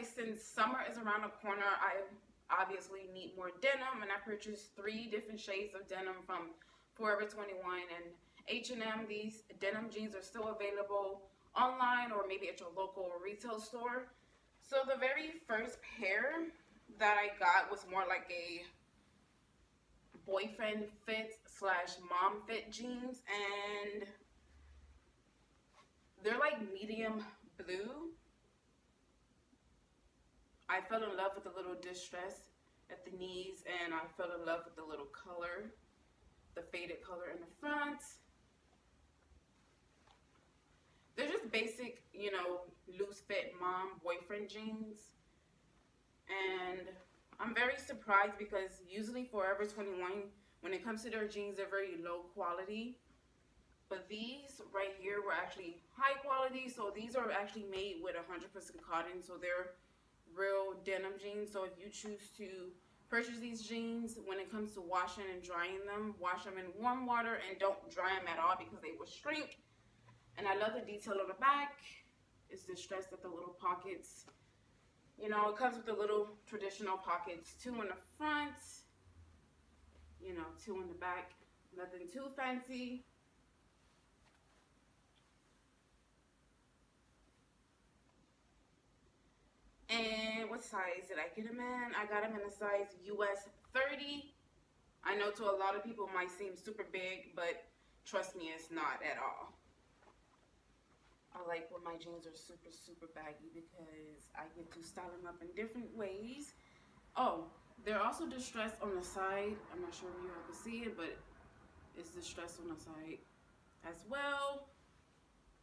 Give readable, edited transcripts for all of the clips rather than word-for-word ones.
guys, since summer is around the corner, I obviously need more denim, and I purchased 3 different shades of denim from Forever 21 and H&M. These denim jeans are still available online or maybe at your local retail store. So the very first pair that I got was more like a boyfriend fit slash mom fit jeans, and they're like medium blue. I fell in love with the little distress at the knees, and I fell in love with the little color, the faded color in the front. They're just basic, you know, loose fit mom boyfriend jeans. And I'm very surprised because usually Forever 21, when it comes to their jeans, they're very low quality. But these right here were actually high quality. So these are actually made with 100% cotton. So they're real denim jeans. So if you choose to purchase these jeans, when it comes to washing and drying them, wash them in warm water and don't dry them at all because they will shrink. And I love the detail on the back. It's distressed at the little pockets. You know, it comes with the little traditional pockets, 2 in the front, you know, 2 in the back. Nothing too fancy. And what size did I get them in? I got them in a size US 30. I know to a lot of people it might seem super big, but trust me, it's not at all. I like when my jeans are super, super baggy because I get to style them up in different ways. Oh, they're also distressed on the side. I'm not sure if you all can see it, but it's distressed on the side as well.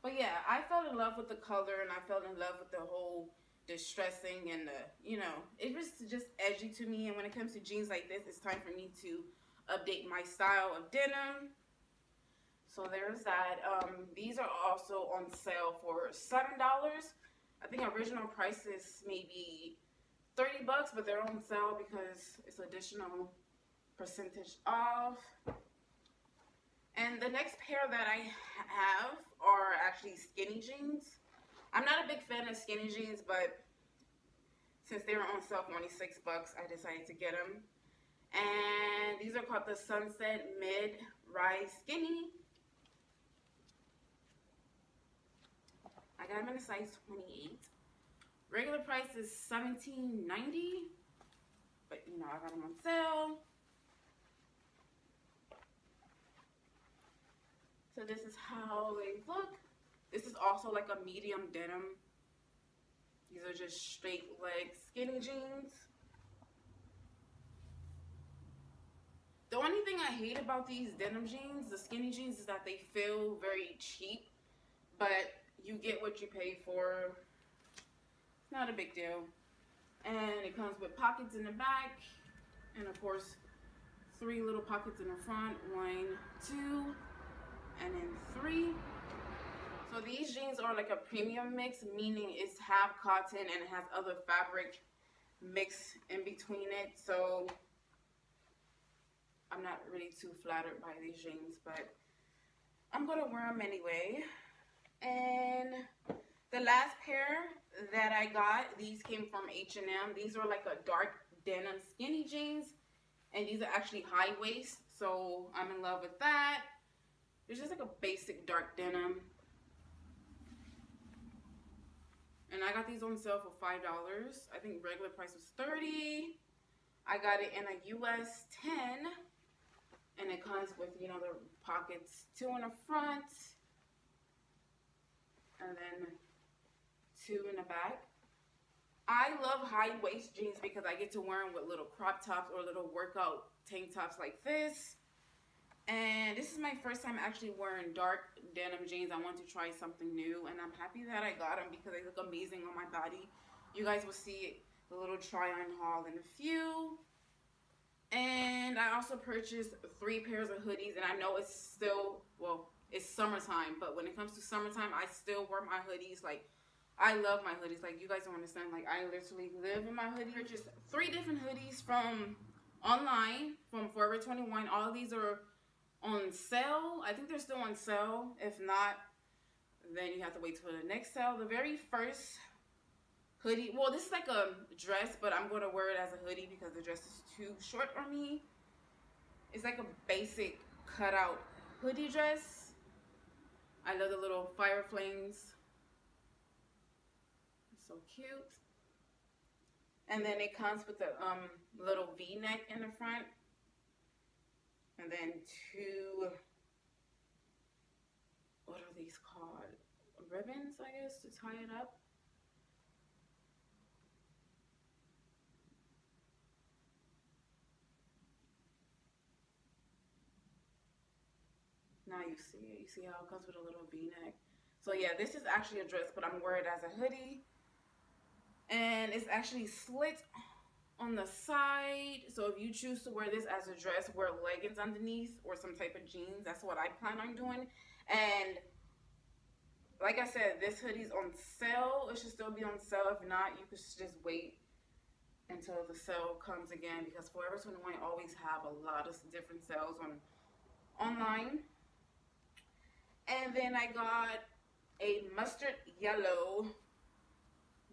But yeah, I fell in love with the color, and I fell in love with the whole distressing and the, you know, it was just edgy to me. And when it comes to jeans like this, it's time for me to update my style of denim. So there's that. These are also on sale for $7. I think original price is maybe $30, but they're on sale because it's additional percentage off. And the next pair that I have are actually skinny jeans. I'm not a big fan of skinny jeans, but since they were on sale for only $6, I decided to get them. And these are called the Sunset Mid Rise Skinny. I got them in a size 28. Regular price is $17.90, but you know, I got them on sale. So this is how they look. This is also like a medium denim. These are just straight leg skinny jeans. The only thing I hate about these denim jeans, the skinny jeans, is that they feel very cheap, but you get what you pay for. Not a big deal. And it comes with pockets in the back, and of course 3 little pockets in the front. 1, 2, and then 3. So these jeans are like a premium mix, meaning it's half cotton and it has other fabric mixed in between it. So I'm not really too flattered by these jeans, but I'm gonna wear them anyway. And the last pair that I got, these came from H&M. These are like a dark denim skinny jeans, and these are actually high waist, so I'm in love with that. It's just like a basic dark denim. And I got these on sale for $5. I think regular price was $30. I got it in a US 10. And it comes with, you know, the pockets, 2 in the front. And then 2 in the back. I love high waist jeans because I get to wear them with little crop tops or little workout tank tops like this. And this is my first time actually wearing dark denim jeans. I want to try something new, and I'm happy that I got them because they look amazing on my body. You guys will see the little try-on haul in a few. And I also purchased 3 pairs of hoodies, and I know it's still, well, it's summertime, but when it comes to summertime, I still wear my hoodies. Like, I love my hoodies. Like, you guys don't understand. Like, I literally live in my hoodie. I purchased 3 different hoodies from online, from Forever 21. All of these are on sale. I think they're still on sale. If not, then you have to wait till the next sale. The very first hoodie. Well, this is like a dress, but I'm going to wear it as a hoodie because the dress is too short for me. It's like a basic cutout hoodie dress. I love the little fire flames. It's so cute. And then it comes with a little V-neck in the front. And then two, what are these called? Ribbons, I guess, to tie it up. Now you see it. You see how it comes with a little V-neck. So yeah, this is actually a dress, but I'm wearing it as a hoodie. And it's actually slit on the side. So if you choose to wear this as a dress, wear leggings underneath or some type of jeans. That's what I plan on doing. And like I said, this hoodie's on sale. It should still be on sale. If not, you could just wait until the sale comes again, because Forever 21 always have a lot of different sales online. And then I got a mustard yellow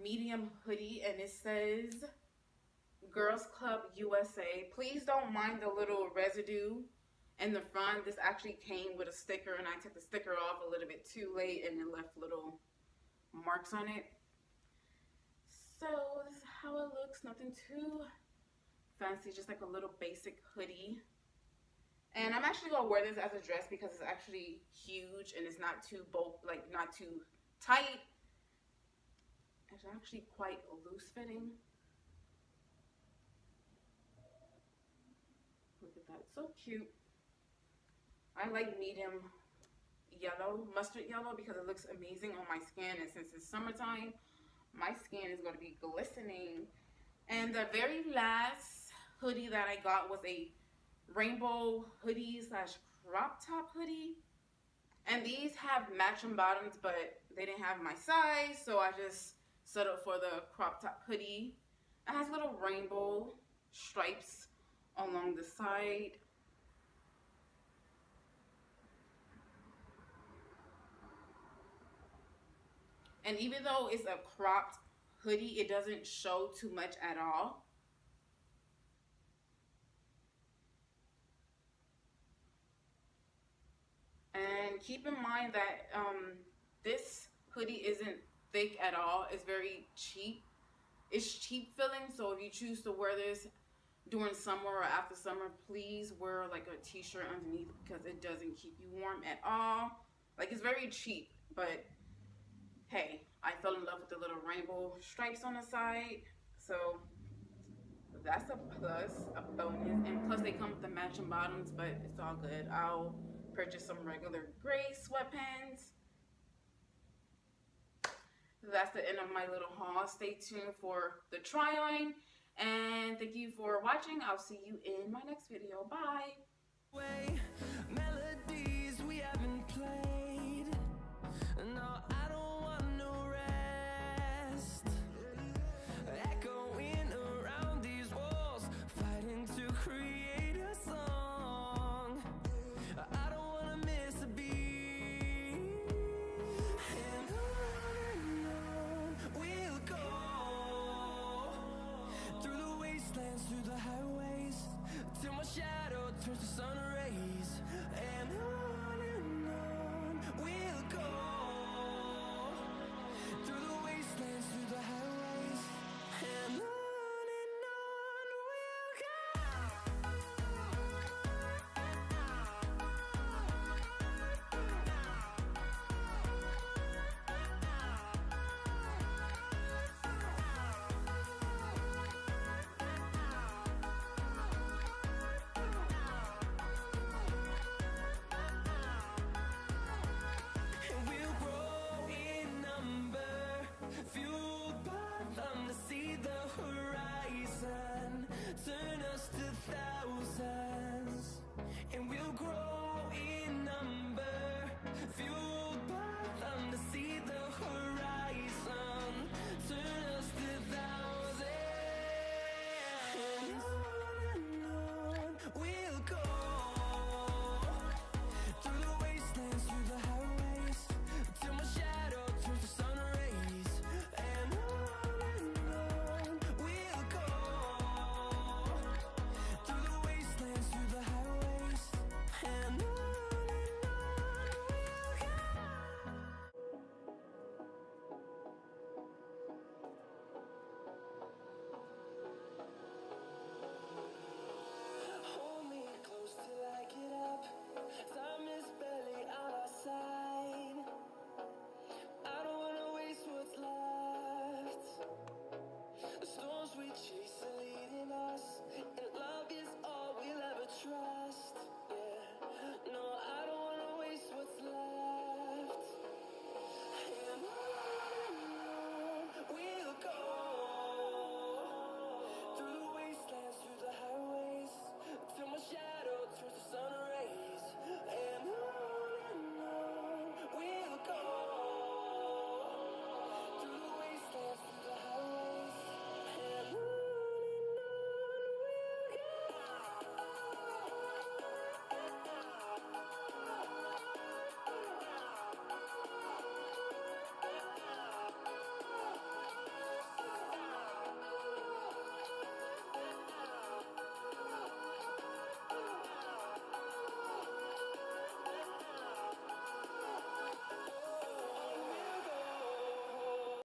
medium hoodie, and it says Girls Club USA. Please don't mind the little residue in the front. This actually came with a sticker, and I took the sticker off a little bit too late, and it left little marks on it. So this is how it looks. Nothing too fancy, just like a little basic hoodie. And I'm actually gonna wear this as a dress because it's actually huge and it's not too not too tight. It's actually quite loose fitting. Look at that, so cute. I like medium yellow, mustard yellow, because it looks amazing on my skin, and since it's summertime, my skin is going to be glistening. And the very last hoodie that I got was a rainbow hoodie slash crop top hoodie, and these have matching bottoms, but they didn't have my size, so I just settled for the crop top hoodie. It has little rainbow stripes along the side. And even though it's a cropped hoodie, it doesn't show too much at all. And keep in mind that this hoodie isn't thick at all. It's very cheap. It's cheap feeling, so if you choose to wear this during summer or after summer, please wear like a t-shirt underneath, because it doesn't keep you warm at all. Like, it's very cheap, but hey, I fell in love with the little rainbow stripes on the side, so that's a plus, a bonus. And plus they come with the matching bottoms, but it's all good. I'll purchase some regular gray sweatpants. That's the end of my little haul. Stay tuned for the try on, and thank you for watching. I'll see you in my next video. Bye. Melodies we haven't played. No, I don't want no rest. Echoing around these walls, fighting to create a song. I don't wanna miss a beat. And on we'll go, through the wastelands, through the highways, till my shadow turns to sun rays. And on we'll go.